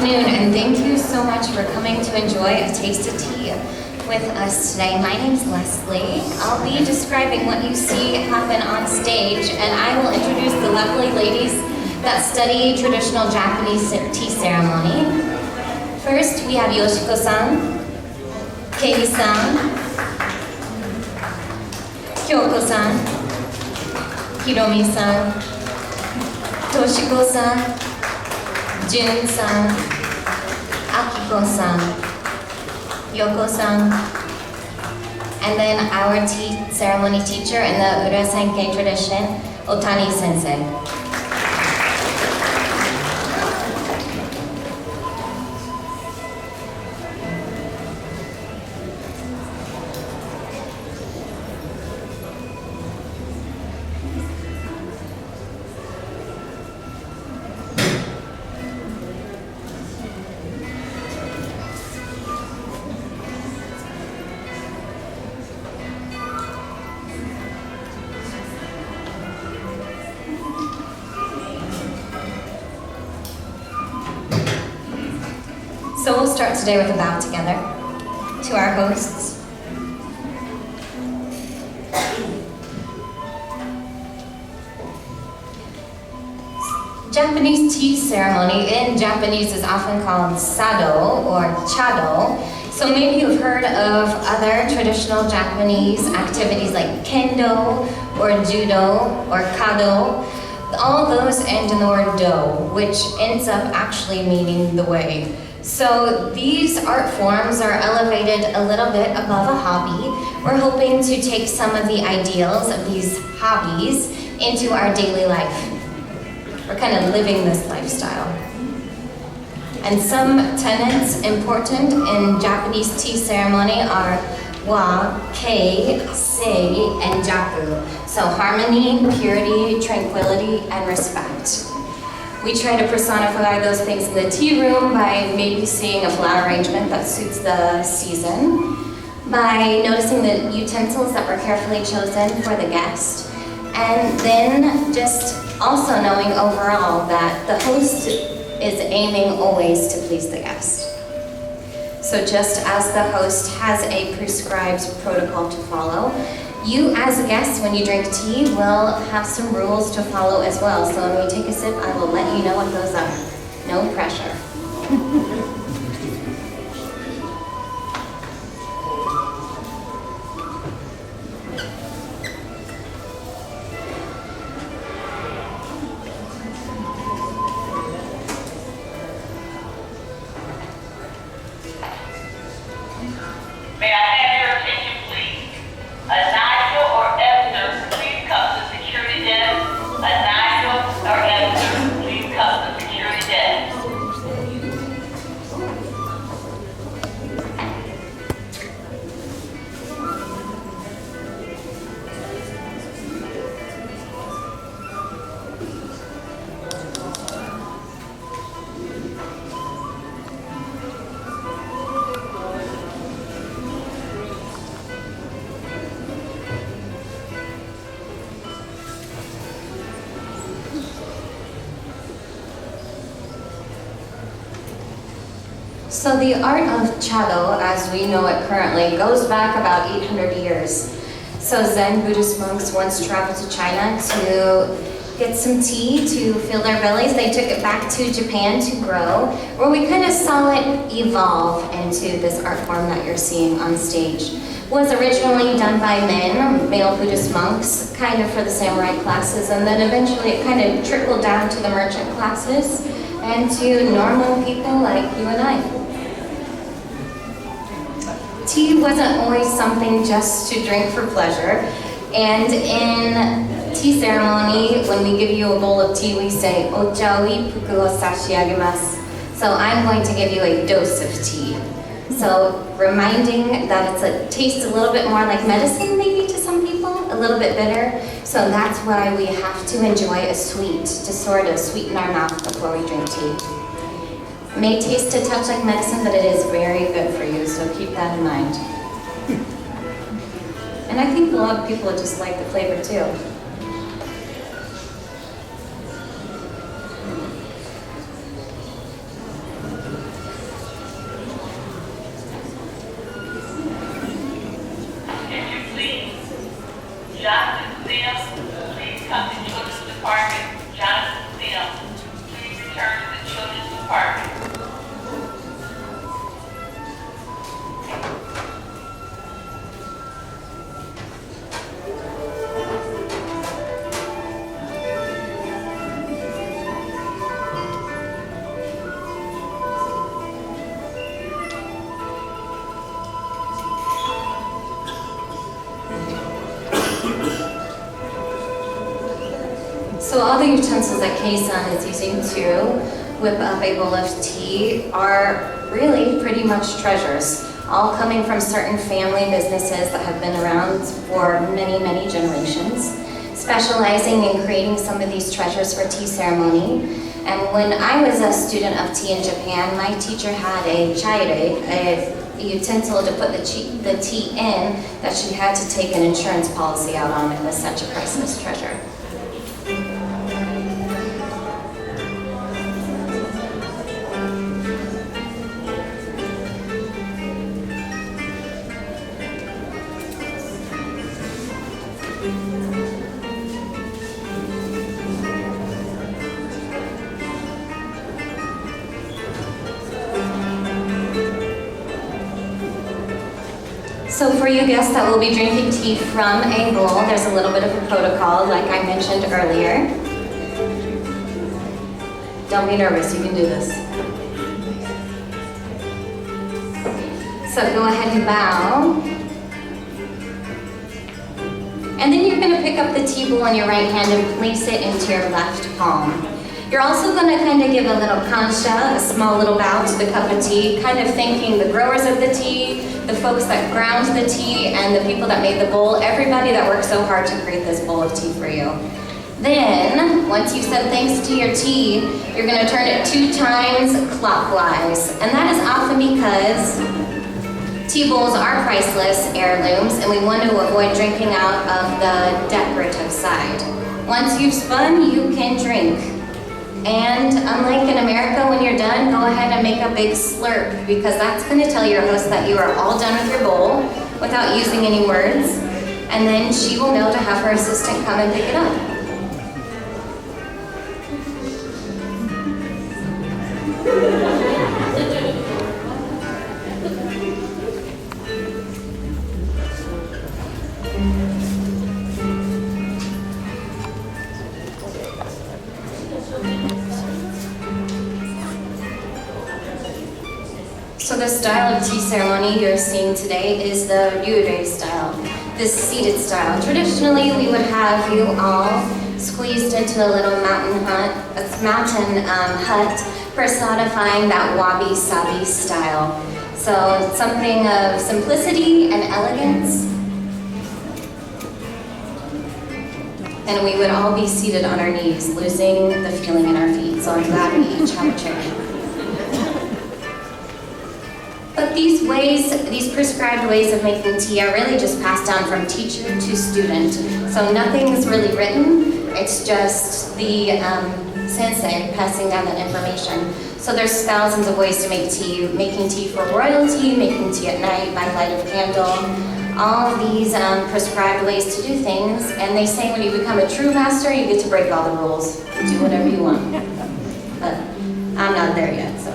afternoon, and thank you so much for coming to enjoy a taste of tea with us today. My name's Leslie. I'll be describing what you see happen on stage, and I will introduce the lovely ladies that study traditional Japanese tea ceremony. First, we have Yoshiko-san, Kei-san, Kyoko-san, Hiromi-san, Toshiko-san, Jun-san, Akiko-san, Yoko-san, and then our tea ceremony teacher in the Ura Senke tradition, Otani sensei. So we'll start today with a bow together to our hosts. Japanese tea ceremony in Japanese is often called sado or chado. So maybe you've heard of other traditional Japanese activities like kendo or judo or kado. All those end in the word do, which ends up actually meaning the way. So these art forms are elevated a little bit above a hobby. We're hoping to take some of the ideals of these hobbies into our daily life. We're kind of living this lifestyle. And some tenets important in Japanese tea ceremony are wa, kei, sei, and jaku. So harmony, purity, tranquility, and respect. We try to personify those things in the tea room by maybe seeing a flower arrangement that suits the season, by noticing the utensils that were carefully chosen for the guest, and then just also knowing overall that the host is aiming always to please the guest. So just as the host has a prescribed protocol to follow, you as a guest, when you drink tea, will have some rules to follow as well. So when we take a sip, I will let you know what those are. No pressure. May I have your attention, please? A Nigel or Esther, please come to security desk. A Nigel or Esther, please come to security desk. So the art of chado, as we know it currently, goes back about 800 years. So Zen Buddhist monks once traveled to China to get some tea to fill their bellies. They took it back to Japan to grow, where we kind of saw it evolve into this art form that you're seeing on stage. It was originally done by men, male Buddhist monks, kind of for the samurai classes, and then eventually it kind of trickled down to the merchant classes and to normal people like you and I. Tea wasn't always something just to drink for pleasure, and in tea ceremony, when we give you a bowl of tea, we say, "Ocha wi fuku o sashiagemasu." So I'm going to give you a dose of tea. So reminding that it tastes a little bit more like medicine maybe to some people, a little bit bitter. So that's why we have to enjoy a sweet to sort of sweeten our mouth before we drink tea. It may taste a touch like medicine, but it is very good for you, so keep that in mind. And I think a lot of people just like the flavor too. Jonathan Sims, please come to Children's Department. Jonathan Sims, please return to the Children's Department. So all the utensils that Kei-san is using to whip up a bowl of tea are really pretty much treasures, all coming from certain family businesses that have been around for many, many generations, specializing in creating some of these treasures for tea ceremony. And when I was a student of tea in Japan, my teacher had a chaire, a utensil to put the tea in that she had to take an insurance policy out on. It was such a priceless treasure. So for you guests that will be drinking tea from a bowl, there's a little bit of a protocol like I mentioned earlier. Don't be nervous, you can do this. So go ahead and bow. And then you're going to pick up the tea bowl in your right hand and place it into your left palm. You're also going to kind of give a little kansha, a small little bow to the cup of tea, kind of thanking the growers of the tea, the folks that ground the tea, and the people that made the bowl, everybody that worked so hard to create this bowl of tea for you. Then, once you've said thanks to your tea, you're going to turn it 2 times clockwise. And that is often because tea bowls are priceless heirlooms, and we want to avoid drinking out of the decorative side. Once you've spun, you can drink. And unlike in America, when you're done, go ahead and make a big slurp, because that's going to tell your host that you are all done with your bowl without using any words. And then she will know to have her assistant come and pick it up. So the style of tea ceremony you're seeing today is the Ura style, this seated style. Traditionally, we would have you all squeezed into a little mountain hut, personifying that wabi-sabi style. So it's something of simplicity and elegance. And we would all be seated on our knees, losing the feeling in our feet. So I'm glad we each have a chair. But these prescribed ways of making tea are really just passed down from teacher to student. So nothing's really written, it's just the sensei passing down that information. So there's thousands of ways to make tea, making tea for royalty, making tea at night by light of candle, all of these prescribed ways to do things. And they say when you become a true master, you get to break all the rules, do whatever you want. But I'm not there yet, so.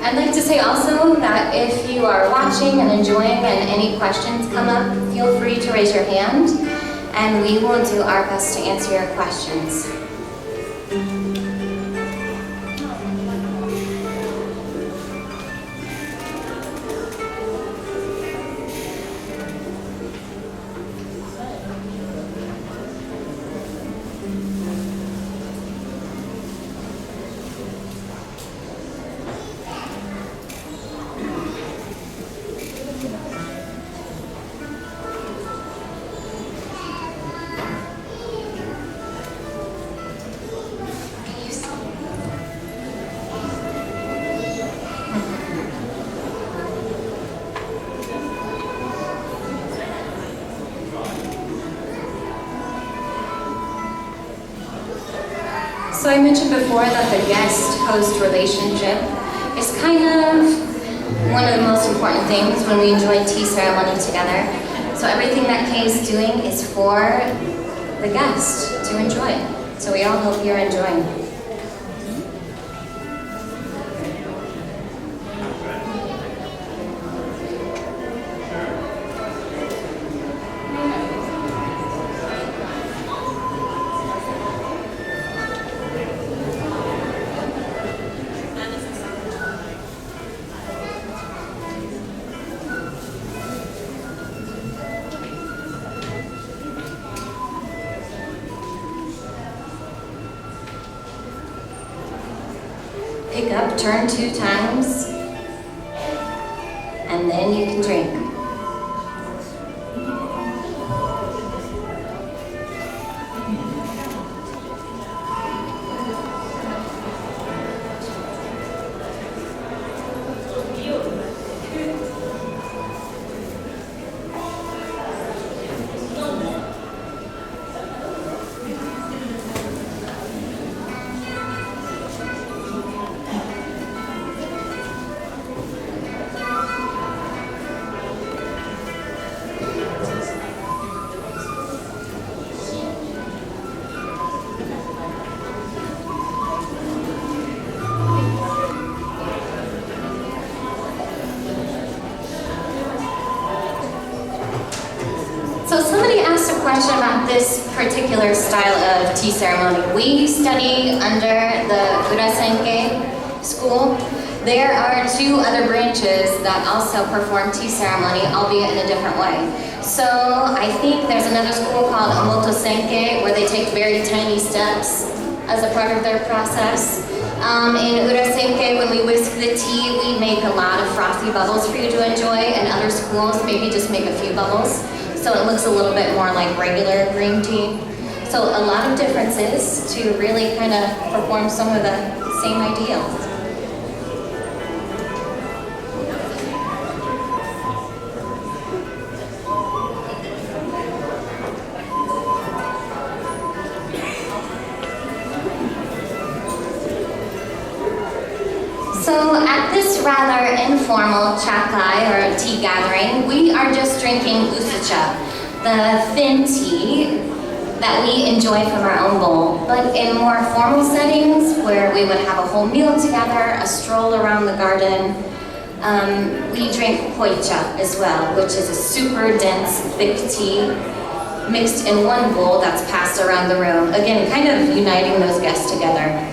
I'd like to say also that if you are watching and enjoying and any questions come up, feel free to raise your hand and we will do our best to answer your questions. So I mentioned before that the guest-host relationship is kind of one of the most important things when we enjoy tea ceremony together. So everything that Kay is doing is for the guest to enjoy. So we all hope you're enjoying. Pick up, turn 2 times, and then you can drink. So somebody asked a question about this particular style of tea ceremony. We study under the Ura Senke school. There are 2 other branches that also perform tea ceremony, albeit in a different way. So I think there's another school called Ura Senke where they take very tiny steps as a part of their process. In Ura Senke, when we whisk the tea, we make a lot of frothy bubbles for you to enjoy, and other schools maybe just make a few bubbles. So it looks a little bit more like regular green tea. So a lot of differences to really kind of perform some of the same ideals. So at this rather informal chakai or tea gathering, we are just drinking usucha, the thin tea that we enjoy from our own bowl. But in more formal settings, where we would have a whole meal together, a stroll around the garden, we drink hoicha as well, which is a super dense, thick tea mixed in one bowl that's passed around the room. Again, kind of uniting those guests together.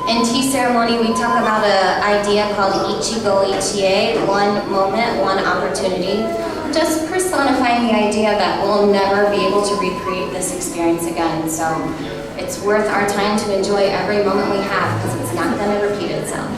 In tea ceremony, we talk about an idea called ichigo ichie, one moment, one opportunity, just personifying the idea that we'll never be able to recreate this experience again. So it's worth our time to enjoy every moment we have because it's not going to repeat itself.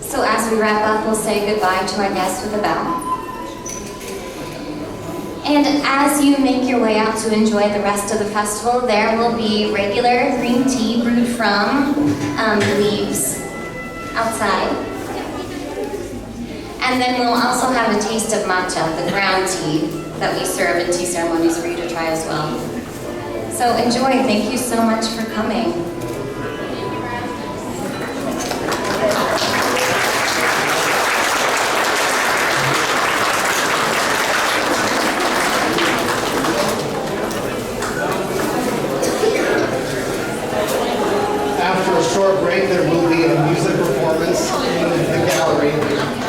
So as we wrap up, we'll say goodbye to our guests with a bow. And as you make your way out to enjoy the rest of the festival, there will be regular green tea brewed from leaves outside. And then we'll also have a taste of matcha, the ground tea that we serve in tea ceremonies for you to try as well. So enjoy. Thank you so much for coming. short break, there will be a music performance in the gallery.